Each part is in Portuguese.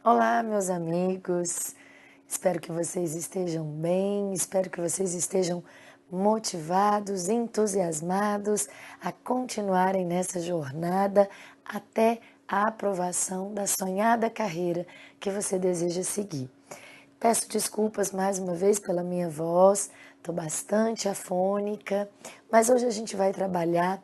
Olá, meus amigos. Espero que vocês estejam bem, espero que vocês estejam motivados, entusiasmados a continuarem nessa jornada até a aprovação da sonhada carreira que você deseja seguir. Peço desculpas mais uma vez pela minha voz, estou bastante afônica, mas hoje a gente vai trabalhar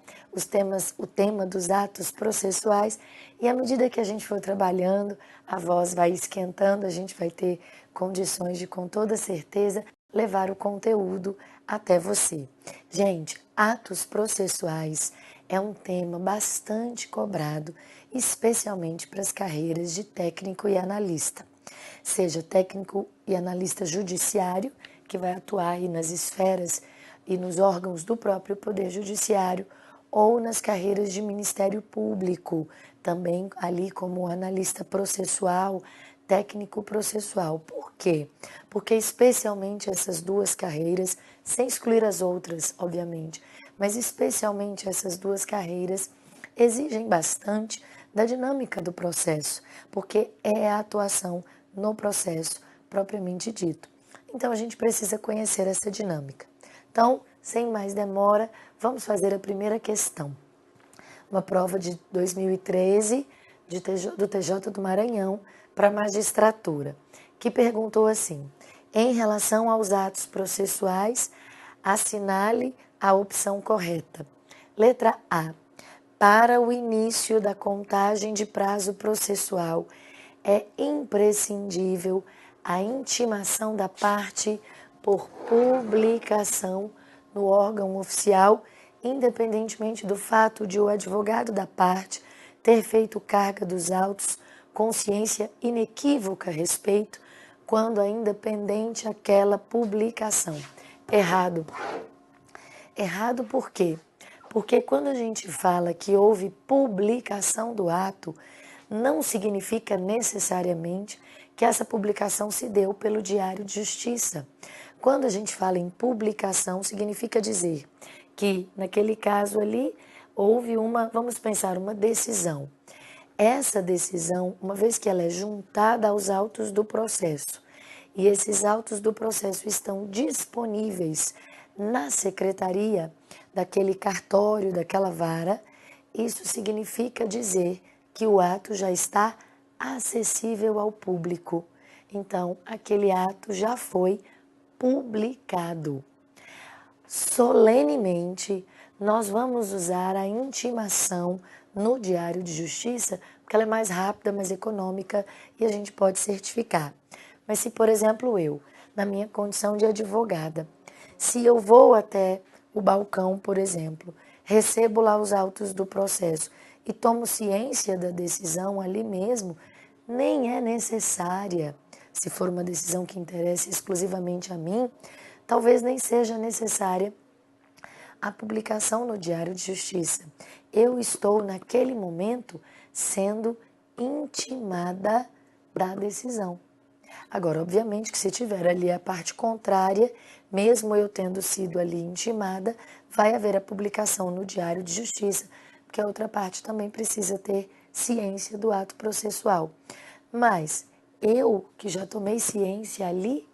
o tema dos atos processuais e à medida que a gente for trabalhando, a voz vai esquentando, a gente vai ter condições de, com toda certeza, levar o conteúdo até você. Gente, atos processuais é um tema bastante cobrado, especialmente para as carreiras de técnico e analista. Seja técnico e analista judiciário, que vai atuar aí nas esferas e nos órgãos do próprio Poder Judiciário, ou nas carreiras de Ministério Público, também ali como analista processual, técnico processual. Por quê? Porque especialmente essas duas carreiras, sem excluir as outras, obviamente, mas especialmente essas duas carreiras exigem bastante da dinâmica do processo, porque é a atuação no processo propriamente dito. Então a gente precisa conhecer essa dinâmica. Então, sem mais demora, vamos fazer a primeira questão. Uma prova de 2013 do TJ do Maranhão para a magistratura, que perguntou assim: em relação aos atos processuais, assinale a opção correta. Letra A. Para o início da contagem de prazo processual, é imprescindível a intimação da parte por publicação no órgão oficial, independentemente do fato de o advogado da parte ter feito carga dos autos com ciência inequívoca a respeito, quando ainda pendente aquela publicação. Errado. Errado por quê? Porque quando a gente fala que houve publicação do ato, não significa necessariamente que essa publicação se deu pelo Diário de Justiça. Quando a gente fala em publicação, significa dizer que, naquele caso ali, houve vamos pensar, uma decisão. Essa decisão, uma vez que ela é juntada aos autos do processo, e esses autos do processo estão disponíveis na secretaria daquele cartório, daquela vara, isso significa dizer que o ato já está acessível ao público. Então, aquele ato já foi publicado. Solenemente, nós vamos usar a intimação no Diário de Justiça, porque ela é mais rápida, mais econômica e a gente pode certificar. Mas se, por exemplo, eu, na minha condição de advogada, se eu vou até o balcão, por exemplo, recebo lá os autos do processo e tomo ciência da decisão ali mesmo, nem é necessária. Se for uma decisão que interessa exclusivamente a mim, talvez nem seja necessária a publicação no Diário de Justiça. Eu estou, naquele momento, sendo intimada da decisão. Agora, obviamente que se tiver ali a parte contrária, mesmo eu tendo sido ali intimada, vai haver a publicação no Diário de Justiça, porque a outra parte também precisa ter ciência do ato processual. Mas eu, que já tomei ciência ali,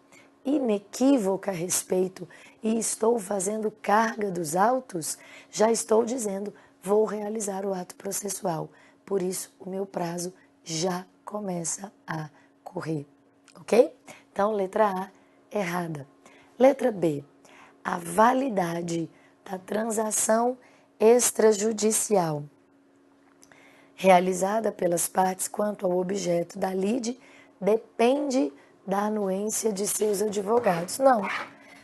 inequívoca a respeito, e estou fazendo carga dos autos, já estou dizendo, vou realizar o ato processual. Por isso, o meu prazo já começa a correr. Ok? Então, letra A, errada. Letra B, a validade da transação extrajudicial realizada pelas partes quanto ao objeto da lide depende da anuência de seus advogados. Não.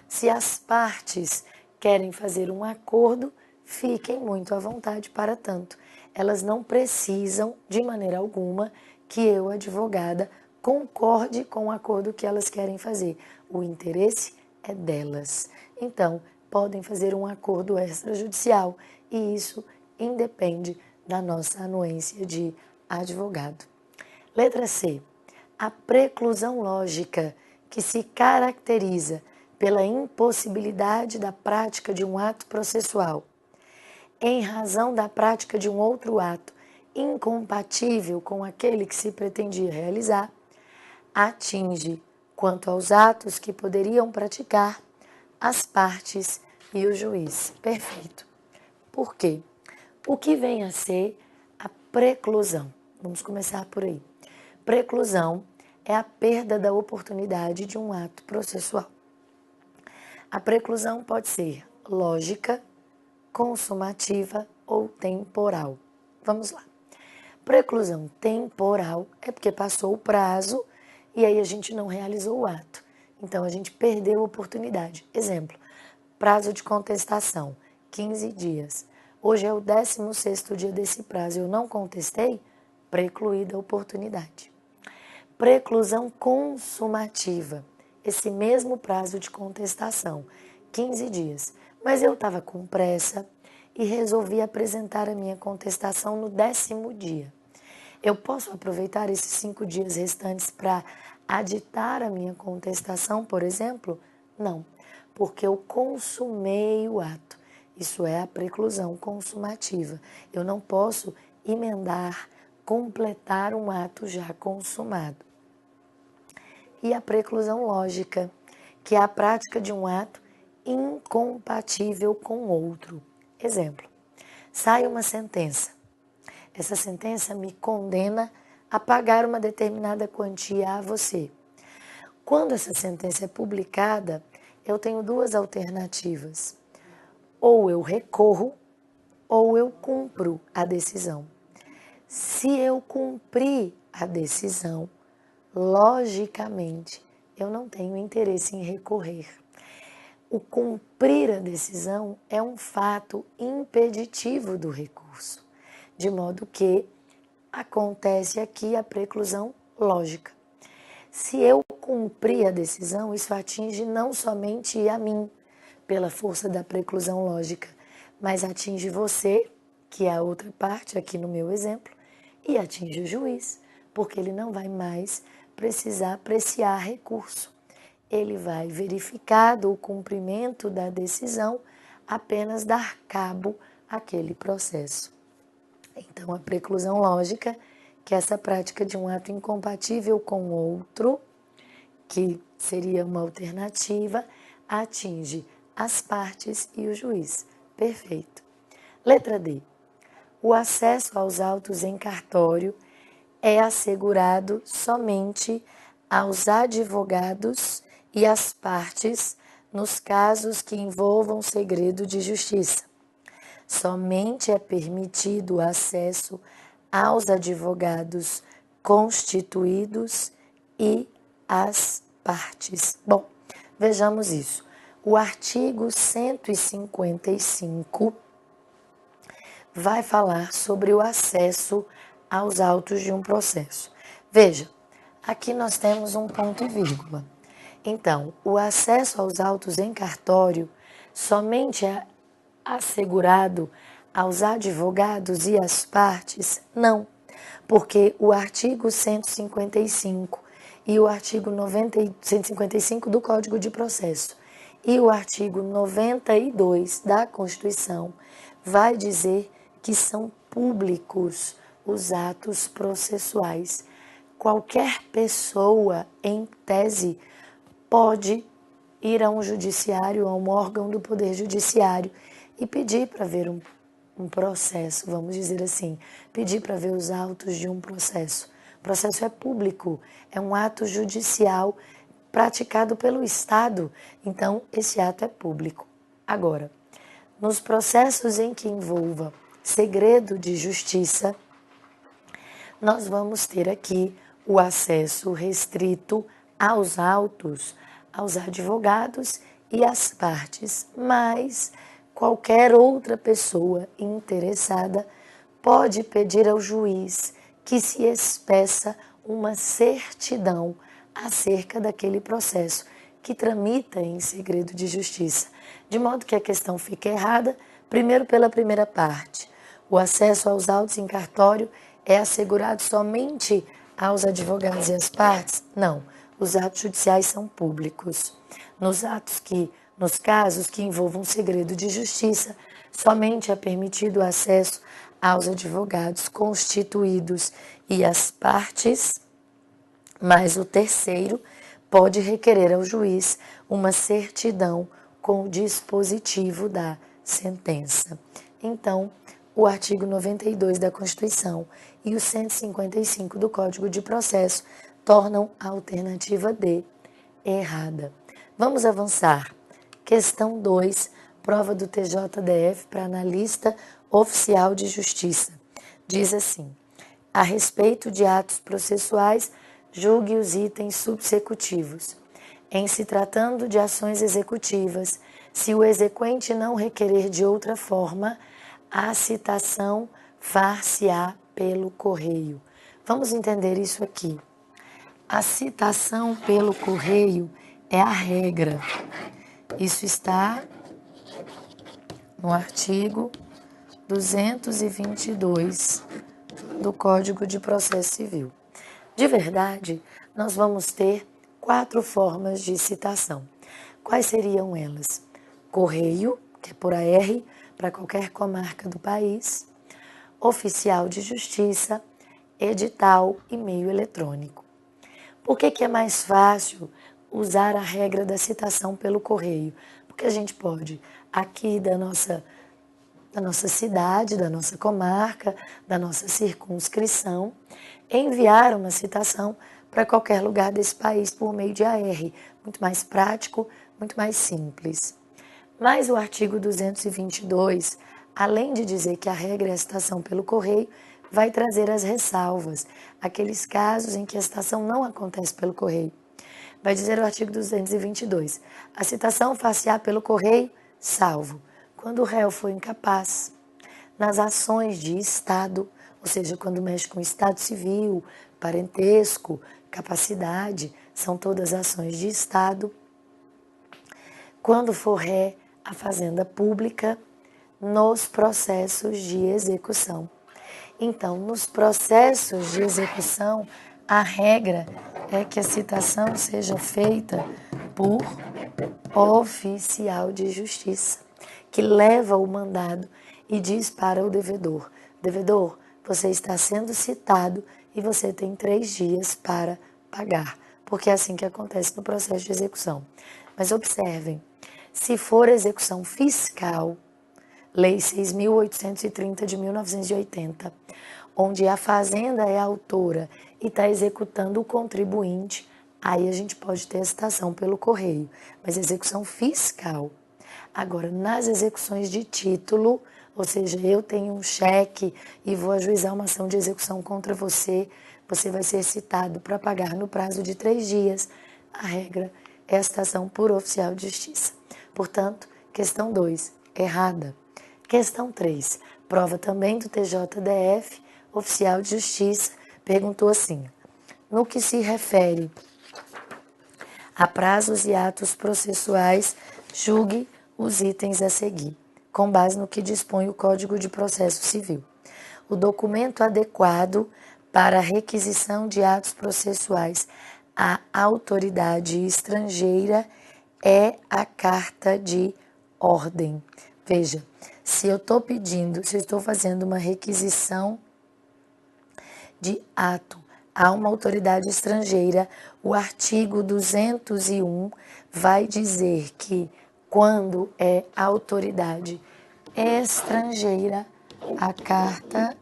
Se as partes querem fazer um acordo, fiquem muito à vontade para tanto. Elas não precisam, de maneira alguma, que eu, advogada, concorde com o acordo que elas querem fazer. O interesse é delas. Então, podem fazer um acordo extrajudicial e isso independe da nossa anuência de advogado. Letra C. A preclusão lógica, que se caracteriza pela impossibilidade da prática de um ato processual, em razão da prática de um outro ato incompatível com aquele que se pretendia realizar, atinge quanto aos atos que poderiam praticar as partes e o juiz. Perfeito. Por quê? O que vem a ser a preclusão? Vamos começar por aí. Preclusão é a perda da oportunidade de um ato processual. A preclusão pode ser lógica, consumativa ou temporal. Vamos lá. Preclusão temporal é porque passou o prazo e aí a gente não realizou o ato. Então a gente perdeu a oportunidade. Exemplo, prazo de contestação, 15 dias. Hoje é o 16º dia desse prazo, eu não contestei, precluída a oportunidade. Preclusão consumativa, esse mesmo prazo de contestação, 15 dias. Mas eu estava com pressa e resolvi apresentar a minha contestação no 10º dia. Eu posso aproveitar esses 5 dias restantes para aditar a minha contestação, por exemplo? Não, porque eu consumei o ato. Isso é a preclusão consumativa. Eu não posso emendar, completar um ato já consumado. E a preclusão lógica, que é a prática de um ato incompatível com outro. Exemplo, sai uma sentença. Essa sentença me condena a pagar uma determinada quantia a você. Quando essa sentença é publicada, eu tenho duas alternativas. Ou eu recorro, ou eu cumpro a decisão. Se eu cumprir a decisão, logicamente, eu não tenho interesse em recorrer. O cumprir a decisão é um fato impeditivo do recurso, de modo que acontece aqui a preclusão lógica. Se eu cumprir a decisão, isso atinge não somente a mim, pela força da preclusão lógica, mas atinge você, que é a outra parte aqui no meu exemplo, e atinge o juiz, porque ele não vai mais precisar apreciar recurso. Ele vai, verificado o cumprimento da decisão, apenas dar cabo àquele processo. Então, a preclusão lógica, que é essa prática de um ato incompatível com outro, que seria uma alternativa, atinge as partes e o juiz. Perfeito. Letra D. O acesso aos autos em cartório é assegurado somente aos advogados e às partes nos casos que envolvam segredo de justiça. Somente é permitido o acesso aos advogados constituídos e às partes. Bom, vejamos isso. O artigo 155 vai falar sobre o acesso aos autos de um processo. Veja, aqui nós temos um ponto e vírgula. Então, o acesso aos autos em cartório somente é assegurado aos advogados e às partes? Não, porque o artigo 155 e o artigo 155 do Código de Processo e o artigo 92 da Constituição vai dizer que são públicos os atos processuais. Qualquer pessoa, em tese, pode ir a um judiciário, a um órgão do Poder Judiciário e pedir para ver um processo, vamos dizer assim, pedir para ver os autos de um processo. O processo é público, é um ato judicial praticado pelo Estado, então esse ato é público. Agora, nos processos em que envolva segredo de justiça, nós vamos ter aqui o acesso restrito aos autos, aos advogados e às partes, mas qualquer outra pessoa interessada pode pedir ao juiz que se expeça uma certidão acerca daquele processo que tramita em segredo de justiça, de modo que a questão fique errada, primeiro pela primeira parte. O acesso aos autos em cartório é assegurado somente aos advogados e às partes? Não, os atos judiciais são públicos. Nos casos que envolvam segredo de justiça, somente é permitido o acesso aos advogados constituídos e às partes, mas o terceiro pode requerer ao juiz uma certidão com o dispositivo da sentença. Então, o artigo 92 da Constituição e o 155 do Código de Processo tornam a alternativa D errada. Vamos avançar. Questão 2, prova do TJDF para analista oficial de justiça. Diz assim: a respeito de atos processuais, julgue os itens subsecutivos. Em se tratando de ações executivas, se o exequente não requerer de outra forma, a citação far-se-á pelo correio. Vamos entender isso aqui. A citação pelo correio é a regra. Isso está no artigo 222 do Código de Processo Civil. De verdade, nós vamos ter 4 formas de citação. Quais seriam elas? Correio, que é por AR, para qualquer comarca do país, oficial de justiça, edital e meio eletrônico. Por que é mais fácil usar a regra da citação pelo correio? Porque a gente pode, aqui da nossa cidade, da nossa comarca, da nossa circunscrição, enviar uma citação para qualquer lugar desse país por meio de AR. Muito mais prático, muito mais simples. Mas o artigo 222, além de dizer que a regra é a citação pelo correio, vai trazer as ressalvas, aqueles casos em que a citação não acontece pelo correio. Vai dizer o artigo 222, a citação far-se-á pelo correio, salvo quando o réu for incapaz, nas ações de Estado, ou seja, quando mexe com Estado civil, parentesco, capacidade, são todas ações de Estado. Quando for ré, a fazenda pública, nos processos de execução. Então, nos processos de execução, a regra é que a citação seja feita por oficial de justiça, que leva o mandado e diz para o devedor: devedor, você está sendo citado e você tem 3 dias para pagar, porque é assim que acontece no processo de execução. Mas observem, se for execução fiscal, Lei 6.830 de 1980, onde a fazenda é a autora e está executando o contribuinte, aí a gente pode ter a citação pelo correio, mas execução fiscal. Agora, nas execuções de título, ou seja, eu tenho um cheque e vou ajuizar uma ação de execução contra você, você vai ser citado para pagar no prazo de 3 dias. A regra é a citação por oficial de justiça. Portanto, questão 2, errada. Questão 3, prova também do TJDF, oficial de justiça, perguntou assim: no que se refere a prazos e atos processuais, julgue os itens a seguir, com base no que dispõe o Código de Processo Civil. O documento adequado para a requisição de atos processuais à autoridade estrangeira é a carta de ordem. Veja, se eu estou fazendo uma requisição de ato a uma autoridade estrangeira, o artigo 201 vai dizer que quando é autoridade estrangeira, a carta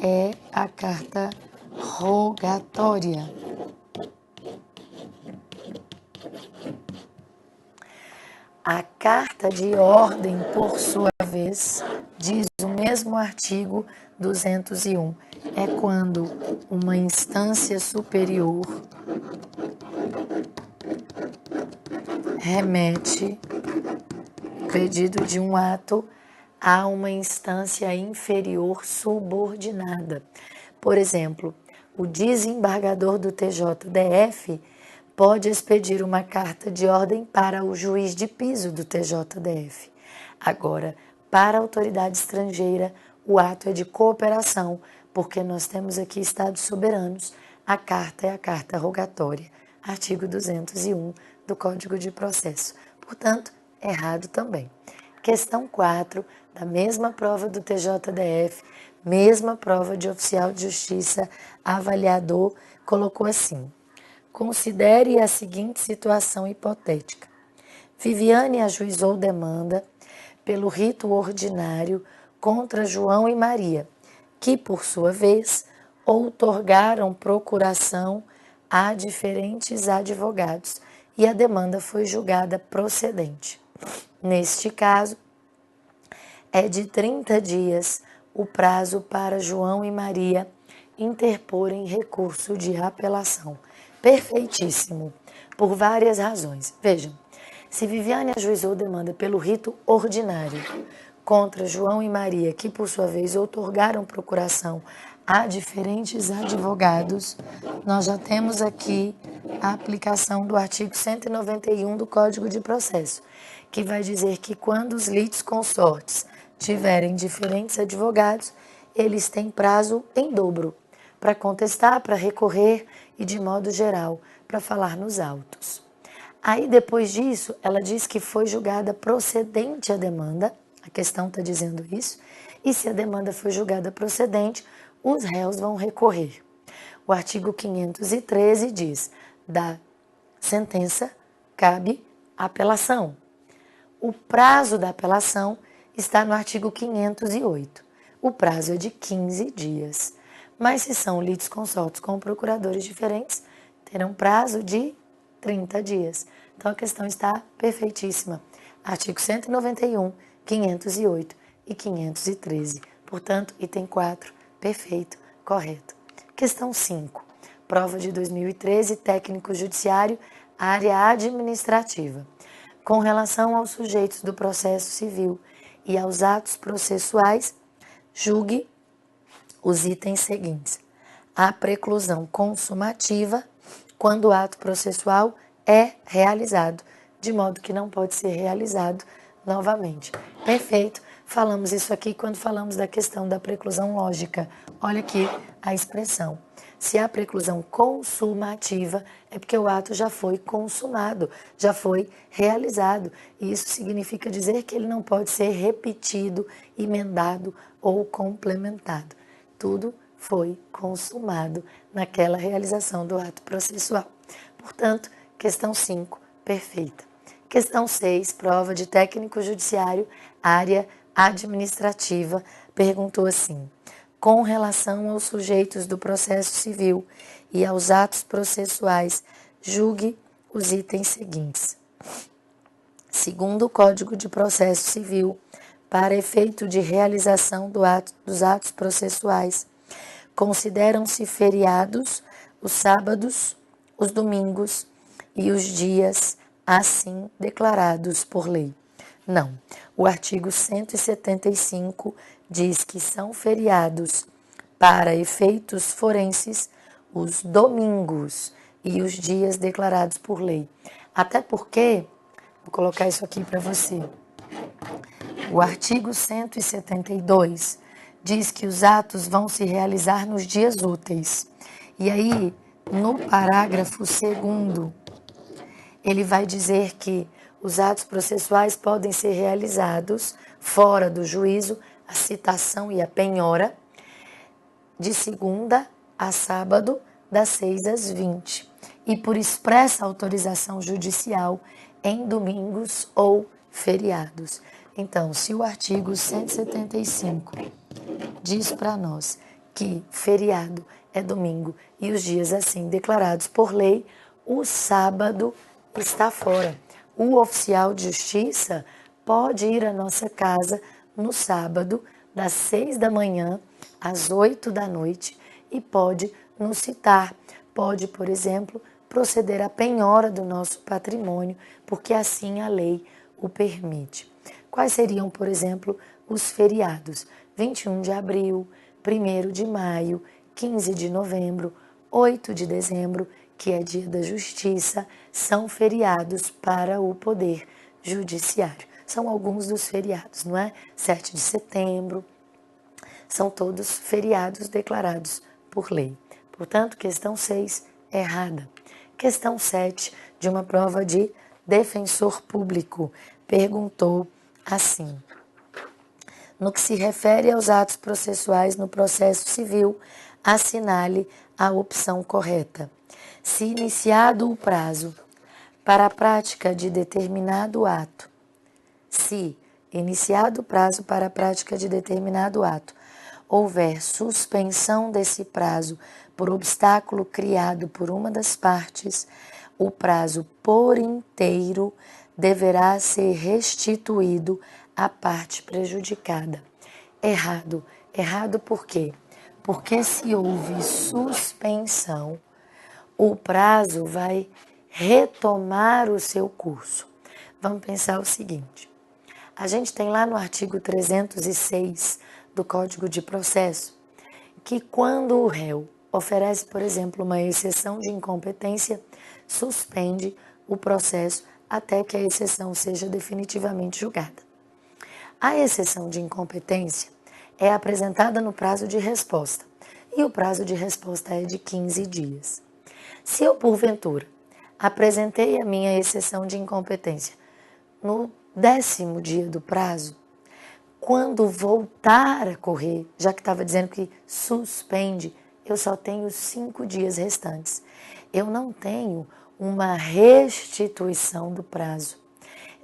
é a carta rogatória. A carta de ordem, por sua vez, diz o mesmo artigo 201, é quando uma instância superior remete pedido de um ato a uma instância inferior subordinada. Por exemplo, o desembargador do TJDF pode expedir uma carta de ordem para o juiz de piso do TJDF. Agora, para a autoridade estrangeira, o ato é de cooperação, porque nós temos aqui estados soberanos. A carta é a carta rogatória, artigo 201 do Código de Processo. Portanto, errado também. Questão 4, da mesma prova do TJDF, mesma prova de oficial de justiça, avaliador, colocou assim: Considere a seguinte situação hipotética. Viviane ajuizou demanda pelo rito ordinário contra João e Maria, que, por sua vez, outorgaram procuração a diferentes advogados e a demanda foi julgada procedente. Neste caso, é de 30 dias o prazo para João e Maria interporem recurso de apelação. Perfeitíssimo, por várias razões. Vejam, se Viviane ajuizou demanda pelo rito ordinário contra João e Maria, que por sua vez outorgaram procuração a diferentes advogados, nós já temos aqui a aplicação do artigo 191 do Código de Processo, que vai dizer que quando os litisconsortes tiverem diferentes advogados, eles têm prazo em dobro para contestar, para recorrer e, de modo geral, para falar nos autos. Aí, depois disso, ela diz que foi julgada procedente a demanda, a questão está dizendo isso, e se a demanda foi julgada procedente, os réus vão recorrer. O artigo 513 diz, da sentença cabe apelação. O prazo da apelação está no artigo 508. O prazo é de 15 dias. Mas se são litisconsortes com procuradores diferentes, terão prazo de 30 dias. Então a questão está perfeitíssima. Artigo 191, 508 e 513. Portanto, item 4, perfeito, correto. Questão 5. Prova de 2013, técnico judiciário, área administrativa. Com relação aos sujeitos do processo civil e aos atos processuais, julgue os itens seguintes. A preclusão consumativa, quando o ato processual é realizado, de modo que não pode ser realizado novamente. Perfeito. Falamos isso aqui quando falamos da questão da preclusão lógica. Olha aqui a expressão. Se há preclusão consumativa, é porque o ato já foi consumado, já foi realizado. E isso significa dizer que ele não pode ser repetido, emendado ou complementado. Tudo foi consumado naquela realização do ato processual. Portanto, questão 5, perfeita. Questão 6, prova de técnico judiciário, área administrativa, perguntou assim: com relação aos sujeitos do processo civil e aos atos processuais, julgue os itens seguintes. Segundo o Código de Processo Civil, para efeito de realização dos atos processuais, consideram-se feriados os sábados, os domingos e os dias assim declarados por lei. Não. O artigo 175 diz que são feriados para efeitos forenses os domingos e os dias declarados por lei. Até porque, vou colocar isso aqui para você, o artigo 172 diz que os atos vão se realizar nos dias úteis. E aí, no parágrafo 2º, ele vai dizer que os atos processuais podem ser realizados fora do juízo, a citação e a penhora, de segunda a sábado, das 6 às 20, e por expressa autorização judicial em domingos ou feriados. Então, se o artigo 175 diz para nós que feriado é domingo e os dias assim declarados por lei, o sábado está fora. O oficial de justiça pode ir à nossa casa no sábado, das 6 da manhã às 8 da noite, e pode nos citar. Pode, por exemplo, proceder à penhora do nosso patrimônio, porque assim a lei o permite. Quais seriam, por exemplo, os feriados? 21 de abril, 1º de maio, 15 de novembro, 8 de dezembro, que é dia da justiça, são feriados para o Poder Judiciário. São alguns dos feriados, não é? 7 de setembro, são todos feriados declarados por lei. Portanto, questão 6, errada. Questão 7, de uma prova de defensor público, perguntou assim: no que se refere aos atos processuais no processo civil, assinale a opção correta. Se iniciado o prazo para a prática de determinado ato, se iniciado o prazo para a prática de determinado ato, houver suspensão desse prazo por obstáculo criado por uma das partes, o prazo por inteiro deverá ser restituído à parte prejudicada. Errado. Errado por quê? Porque se houve suspensão, o prazo vai retomar o seu curso. Vamos pensar o seguinte: a gente tem lá no artigo 306 do Código de Processo que quando o réu oferece, por exemplo, uma exceção de incompetência, suspende o processo até que a exceção seja definitivamente julgada. A exceção de incompetência é apresentada no prazo de resposta, e o prazo de resposta é de 15 dias. Se eu, porventura, apresentei a minha exceção de incompetência no 10º dia do prazo, quando voltar a correr, já que estava dizendo que suspende, eu só tenho 5 dias restantes. Eu não tenho uma restituição do prazo.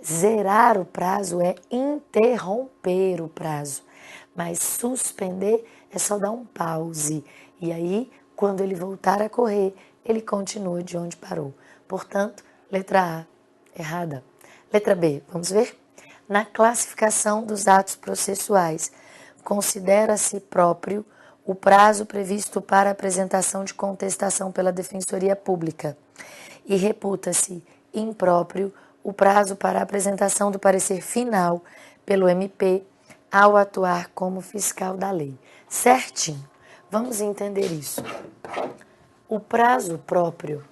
Zerar o prazo é interromper o prazo, mas suspender é só dar um pause. E aí, quando ele voltar a correr, ele continua de onde parou. Portanto, letra A, errada. Letra B, vamos ver? Na classificação dos atos processuais, considera-se próprio o prazo previsto para apresentação de contestação pela Defensoria Pública e reputa-se impróprio o prazo para a apresentação do parecer final pelo MP ao atuar como fiscal da lei. Certinho. Vamos entender isso. O prazo próprio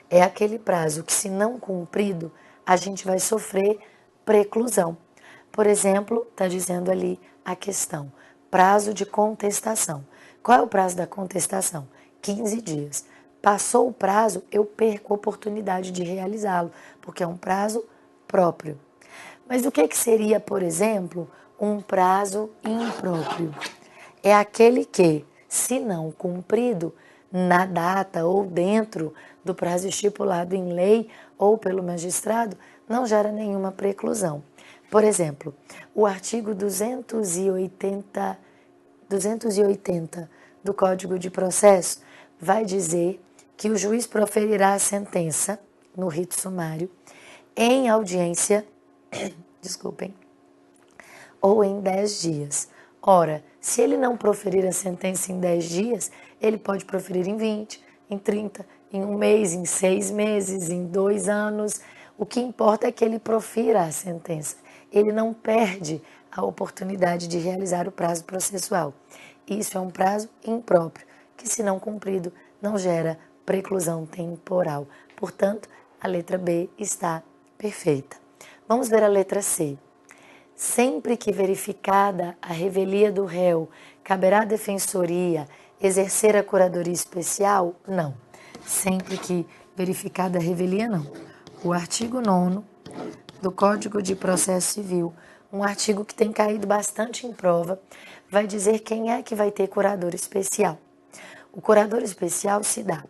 é aquele prazo que, se não cumprido, a gente vai sofrer preclusão. Por exemplo, está dizendo ali a questão, prazo de contestação. Qual é o prazo da contestação? 15 dias. Passou o prazo, eu perco a oportunidade de realizá-lo, porque é um prazo próprio. Mas o que seria, por exemplo, um prazo impróprio? É aquele que, se não cumprido na data ou dentro do prazo estipulado em lei ou pelo magistrado, não gera nenhuma preclusão. Por exemplo, o artigo 280 do Código de Processo vai dizer que o juiz proferirá a sentença no rito sumário em audiência, desculpem, ou em 10 dias. Ora, se ele não proferir a sentença em 10 dias, ele pode proferir em 20, em 30, em 1 mês, em 6 meses, em 2 anos. O que importa é que ele profira a sentença. Ele não perde a oportunidade de realizar o prazo processual. Isso é um prazo impróprio, que, se não cumprido, não gera preclusão temporal. Portanto, a letra B está perfeita. Vamos ver a letra C. Sempre que verificada a revelia do réu, caberá à defensoria exercer a curadoria especial? Não. Sempre que verificada a revelia, não. O artigo 9º do Código de Processo Civil, um artigo que tem caído bastante em prova, vai dizer quem é que vai ter curador especial. O curador especial se dá,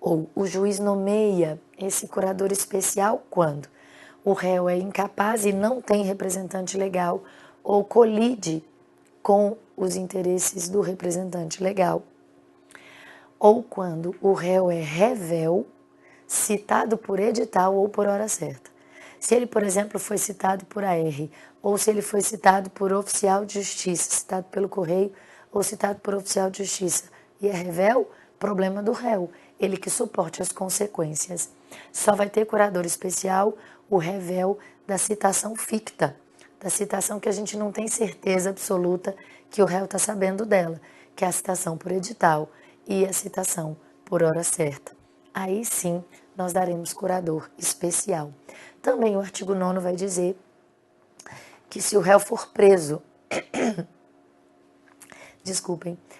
ou o juiz nomeia esse curador especial quando o réu é incapaz e não tem representante legal ou colide com os interesses do representante legal, ou quando o réu é revel, citado por edital ou por hora certa. Se ele, por exemplo, foi citado por AR, ou se ele foi citado por oficial de justiça, citado pelo correio, ou citado por oficial de justiça, e é revel, problema do réu, ele que suporte as consequências. Só vai ter curador especial o revel da citação ficta, da citação que a gente não tem certeza absoluta que o réu está sabendo dela, que é a citação por edital e a citação por hora certa. Aí sim nós daremos curador especial. Também o artigo 9º vai dizer que se o réu for preso,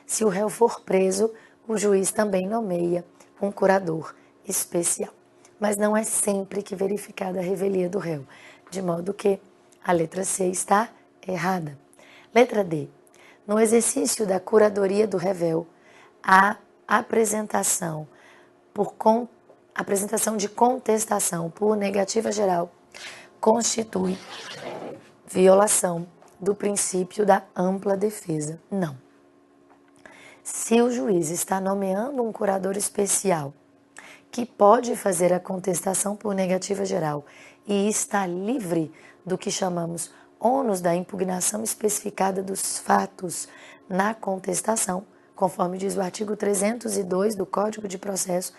se o réu for preso, o juiz também nomeia um curador especial. Mas não é sempre que verificada a revelia do réu, de modo que a letra C está errada. Letra D. No exercício da curadoria do revel, há apresentação apresentação de contestação por negativa geral constitui violação do princípio da ampla defesa. Não. Se o juiz está nomeando um curador especial que pode fazer a contestação por negativa geral e está livre do que chamamos ônus da impugnação especificada dos fatos na contestação, conforme diz o artigo 302 do Código de Processo,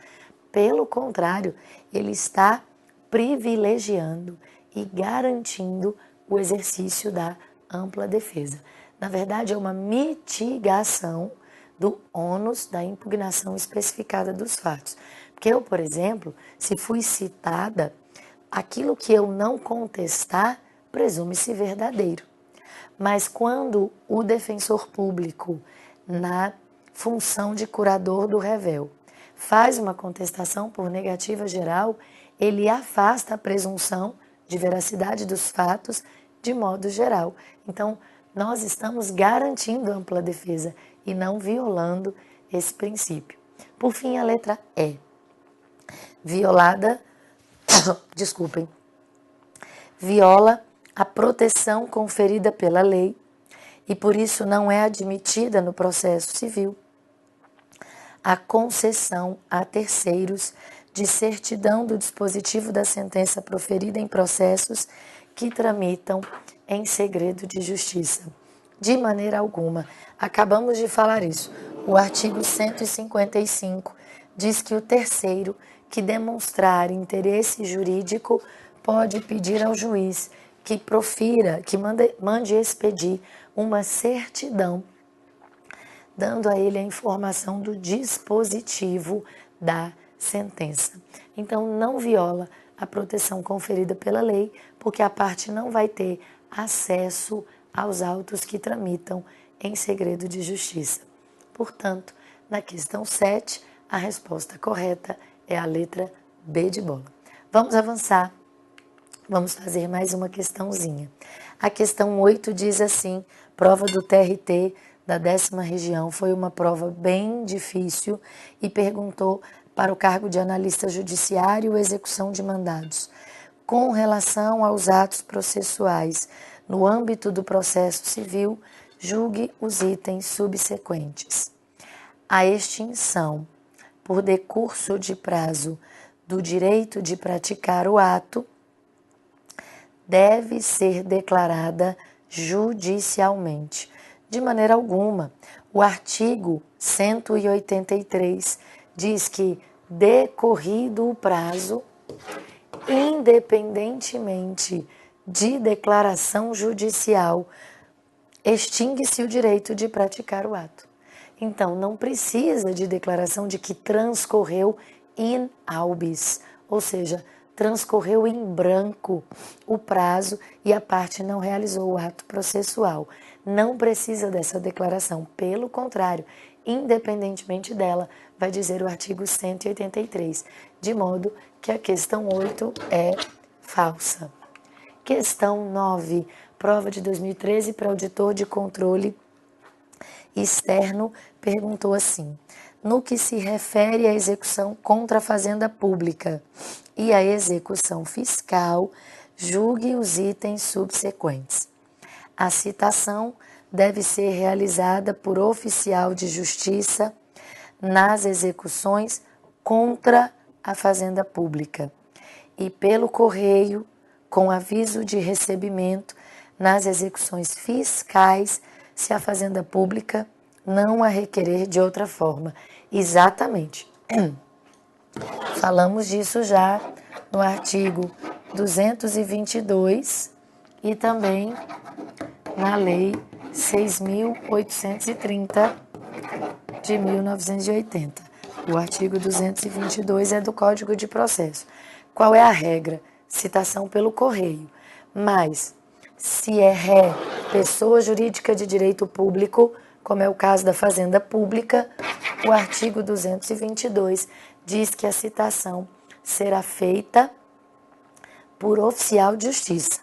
pelo contrário, ele está privilegiando e garantindo o exercício da ampla defesa. Na verdade, é uma mitigação do ônus da impugnação especificada dos fatos. Porque eu, por exemplo, se fui citada, aquilo que eu não contestar, presume-se verdadeiro. Mas quando o defensor público, na função de curador do réu, faz uma contestação por negativa geral, ele afasta a presunção de veracidade dos fatos de modo geral. Então, nós estamos garantindo ampla defesa e não violando esse princípio. Por fim, a letra E. Viola a proteção conferida pela lei e por isso não é admitida no processo civil a concessão a terceiros de certidão do dispositivo da sentença proferida em processos que tramitam em segredo de justiça. De maneira alguma. Acabamos de falar isso. O artigo 155 diz que o terceiro que demonstrar interesse jurídico pode pedir ao juiz que profira, que mande expedir uma certidão, dando a ele a informação do dispositivo da sentença. Então, não viola a proteção conferida pela lei, porque a parte não vai ter acesso aos autos que tramitam em segredo de justiça. Portanto, na questão 7, a resposta correta é a letra B de bola. Vamos avançar. Vamos fazer mais uma questãozinha. A questão 8 diz assim, prova do TRT da 10ª região, foi uma prova bem difícil e perguntou para o cargo de analista judiciário execução de mandados. Com relação aos atos processuais, no âmbito do processo civil, julgue os itens subsequentes. A extinção, por decurso de prazo, do direito de praticar o ato, deve ser declarada judicialmente. De maneira alguma, o artigo 183 diz que, decorrido o prazo, independentemente de declaração judicial, extingue-se o direito de praticar o ato. Então, não precisa de declaração de que transcorreu in albis, ou seja, transcorreu em branco o prazo e a parte não realizou o ato processual. Não precisa dessa declaração, pelo contrário, independentemente dela, vai dizer o artigo 183, de modo que a questão 8 é falsa. Questão 9, prova de 2013 para auditor de controle externo, perguntou assim: no que se refere à execução contra a fazenda pública e à execução fiscal, julgue os itens subsequentes. A citação deve ser realizada por oficial de justiça nas execuções contra a fazenda pública e pelo correio com aviso de recebimento nas execuções fiscais se a fazenda pública não a requerer de outra forma. Exatamente. Falamos disso já no artigo 222 e também na Lei 6.830 de 1980. O artigo 222 é do Código de Processo. Qual é a regra? Citação pelo correio. Mas, se é ré, pessoa jurídica de direito público, como é o caso da fazenda pública, o artigo 222 diz que a citação será feita por oficial de justiça.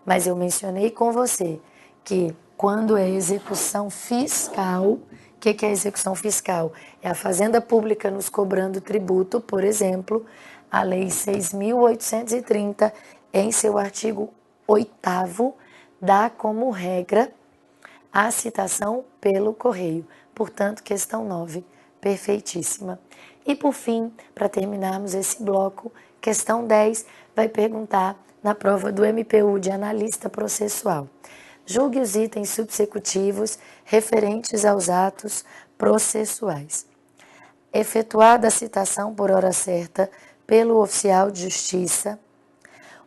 Mas eu mencionei com você que quando é execução fiscal, O que é a execução fiscal? É a Fazenda Pública nos cobrando tributo, por exemplo, a Lei 6.830, em seu artigo 8º, dá como regra a citação pelo correio. Portanto, questão 9, perfeitíssima. E por fim, para terminarmos esse bloco, questão 10 vai perguntar na prova do MPU de analista processual. Julgue os itens subsecutivos referentes aos atos processuais. Efetuada a citação por hora certa pelo oficial de justiça,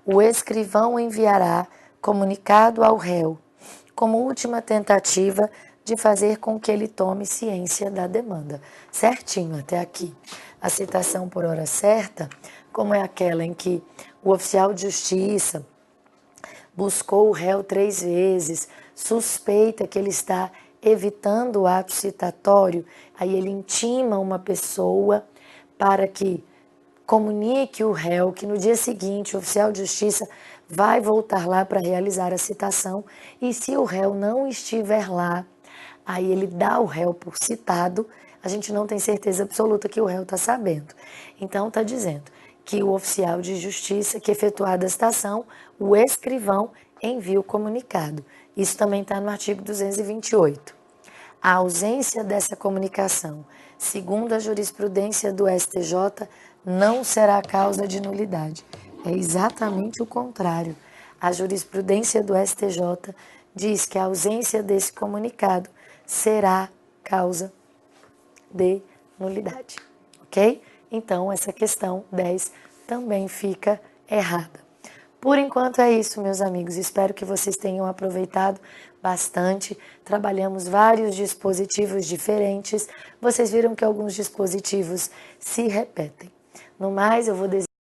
o escrivão enviará comunicado ao réu, como última tentativa de fazer com que ele tome ciência da demanda. Certinho até aqui. A citação por hora certa, como é aquela em que o oficial de justiça buscou o réu 3 vezes, suspeita que ele está evitando o ato citatório, aí ele intima uma pessoa para que comunique o réu que no dia seguinte o oficial de justiça vai voltar lá para realizar a citação, e se o réu não estiver lá, aí ele dá o réu por citado, a gente não tem certeza absoluta que o réu está sabendo. Então está dizendo que o oficial de justiça que efetuada a citação, o escrivão envia o comunicado. Isso também está no artigo 228. A ausência dessa comunicação, segundo a jurisprudência do STJ, não será causa de nulidade. É exatamente o contrário. A jurisprudência do STJ diz que a ausência desse comunicado será causa de nulidade, ok? Então, essa questão 10 também fica errada. Por enquanto é isso, meus amigos. Espero que vocês tenham aproveitado bastante. Trabalhamos vários dispositivos diferentes. Vocês viram que alguns dispositivos se repetem. No mais, eu vou